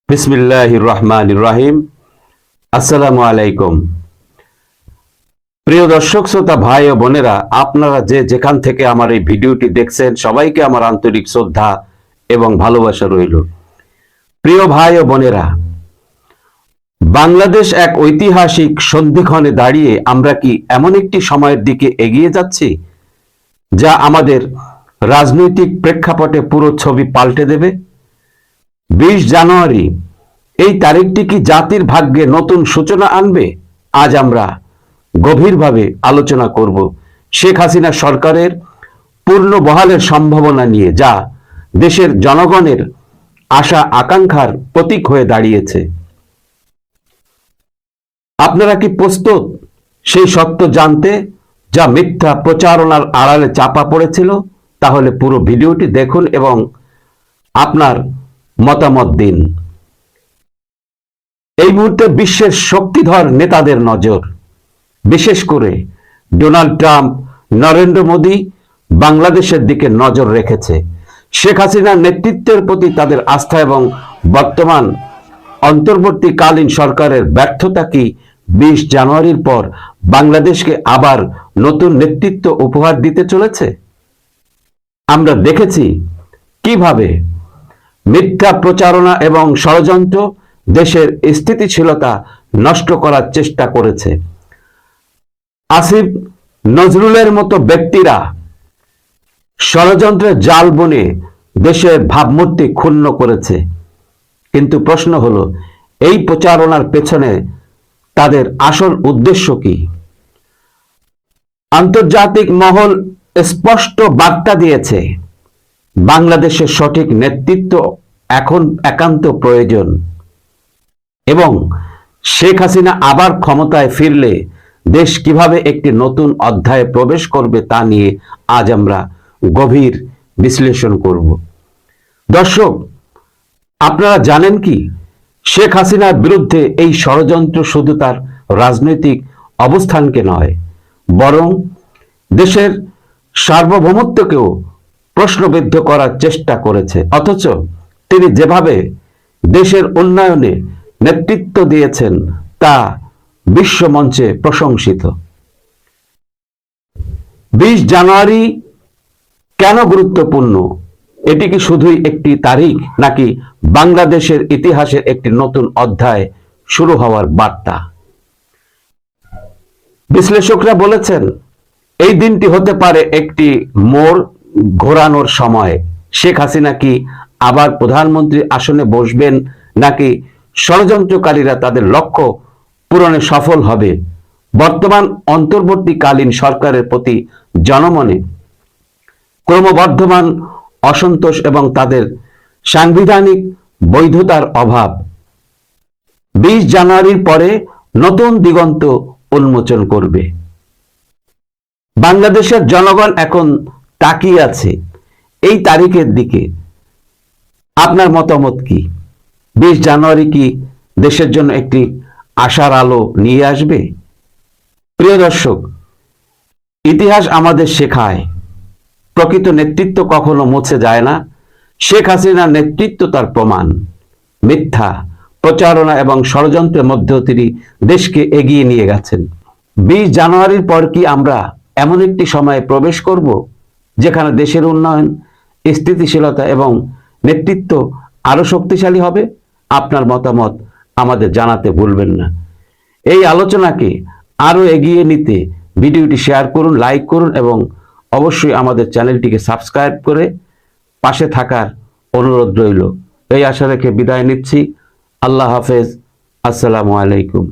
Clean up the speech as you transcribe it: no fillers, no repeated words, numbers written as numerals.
বিসমিল্লাহির রহমানির রহিম। আসসালামু আলাইকুম। প্রিয় দর্শক শ্রোতা ভাই ও বোনেরা, আপনারা যে যেখান থেকে আমার এই ভিডিওটি দেখছেন সবাইকে আমার আন্তরিক শ্রদ্ধা এবং ভালোবাসা রইল। প্রিয় ভাই ও বোনেরা, বাংলাদেশ এক ঐতিহাসিক সন্ধিক্ষণে দাঁড়িয়ে আমরা কি এমন একটি সময়ের দিকে এগিয়ে যাচ্ছি যা আমাদের রাজনৈতিক প্রেক্ষাপটে পুরো ছবি পাল্টে দেবে? 20 জানুয়ারি এই তারিখটি কি জাতির ভাগ্যে নতুন সূচনা আনবে? আজ আমরা গভীরভাবে আলোচনা করব শেখ হাসিনা সরকারের পূর্ণ বহালের সম্ভাবনা নিয়ে, যা দেশের জনগণের আশা আকাঙ্ক্ষার প্রতীক হয়ে দাঁড়িয়েছে। আপনারা কি প্রস্তুত সেই সত্য জানতে যা মিথ্যা প্রচারণার আড়ালে চাপা পড়েছিল? তাহলে পুরো ভিডিওটি দেখুন এবং আপনার মতামত দিন। এই মুহূর্তে বিশ্বের শক্তিধর নেতাদের নজর, বিশেষ করে ডোনাল্ড ট্রাম্প, নরেন্দ্র মোদী বাংলাদেশের দিকে নজর রেখেছে। শেখ হাসিনার নেতৃত্বের প্রতি তাদের আস্থা এবং বর্তমান অন্তর্বর্তীকালীন সরকারের ব্যর্থতা কি 20 জানুয়ারির পর বাংলাদেশকে আবার নতুন নেতৃত্ব উপহার দিতে চলেছে? আমরা দেখেছি কিভাবে মিথ্যা প্রচারণা এবং ষড়যন্ত্র দেশের স্থিতিশীলতা নষ্ট করার চেষ্টা করেছে। আসিফ নজরুলের মতো ব্যক্তিরা ষড়যন্ত্রের জাল বুনে দেশের ভাবমূর্তি ক্ষুণ্ণ করেছে। কিন্তু প্রশ্ন হলো, এই প্রচারণার পেছনে তাদের আসল উদ্দেশ্য কি? আন্তর্জাতিক মহল স্পষ্ট বার্তা দিয়েছে, বাংলাদেশের সঠিক নেতৃত্ব এখন একান্ত প্রয়োজন এবং শেখ হাসিনা আবার ক্ষমতায় ফিরলে দেশ কিভাবে একটি নতুন অধ্যায়ে প্রবেশ করবে তা নিয়ে আজ আমরা গভীর বিশ্লেষণ করব। দর্শক, আপনারা জানেন কি, শেখ হাসিনার বিরুদ্ধে এই ষড়যন্ত্র শুধু তার রাজনৈতিক অবস্থানকে নয়, বরং দেশের সার্বভৌমত্বকেও প্রশ্নবিদ্ধ করার চেষ্টা করেছে। অথচ তিনি যেভাবে দেশের উন্নয়নে নেতৃত্ব দিয়েছেন তা বিশ্বমঞ্চে প্রশংসিত। 20 জানুয়ারি কেন গুরুত্বপূর্ণ? এটি কি শুধুই একটি তারিখ, নাকি বাংলাদেশের ইতিহাসের একটি নতুন অধ্যায় শুরু হওয়ার বার্তা? বিশ্লেষকরা বলেছেন, এই দিনটি হতে পারে একটি মোড় ঘোরানোর সময়। শেখ হাসিনা কি আবার প্রধানমন্ত্রী আসনে বসবেন, নাকি ষড়যন্ত্রকারীরা তাদের লক্ষ্য পূরণে সফল হবে? বর্তমান অন্তর্বর্তীকালীন সরকারের প্রতি জনমনে ক্রমবর্ধমান অসন্তোষ এবং তাদের সাংবিধানিক বৈধতার অভাব 20 জানুয়ারির পরে নতুন দিগন্ত উন্মোচন করবে। বাংলাদেশের জনগণ এখন তাকিয়ে আছে এই তারিখের দিকে। আপনার মতামত কি? 20 জানুয়ারি কি দেশের জন্য একটি আশার আলো নিয়ে আসবে? প্রিয় দর্শক, ইতিহাস আমাদের শেখায় প্রকৃত নেতৃত্ব কখনো মুছে যায় না। শেখ হাসিনার নেতৃত্ব তার প্রমাণ। মিথ্যা প্রচারণা এবং ষড়যন্ত্রের মধ্যেও তিনি দেশকে এগিয়ে নিয়ে গেছেন। 20 জানুয়ারির পর কি আমরা এমন একটি সময়ে প্রবেশ করব যেখানে দেশের উন্নয়ন, স্থিতিশীলতা এবং নেতৃত্ব আরো শক্তিশালী হবে? আপনার মতামত আমাদের জানাতে ভুলবেন না। এই আলোচনাকে আরো এগিয়ে নিতে ভিডিওটি শেয়ার করুন, লাইক করুন এবং অবশ্যই আমাদের চ্যানেলটিকে সাবস্ক্রাইব করে পাশে থাকার অনুরোধ রইল। এই আশা রেখে বিদায় নিচ্ছি। আল্লাহ হাফেজ। আসসালামু আলাইকুম।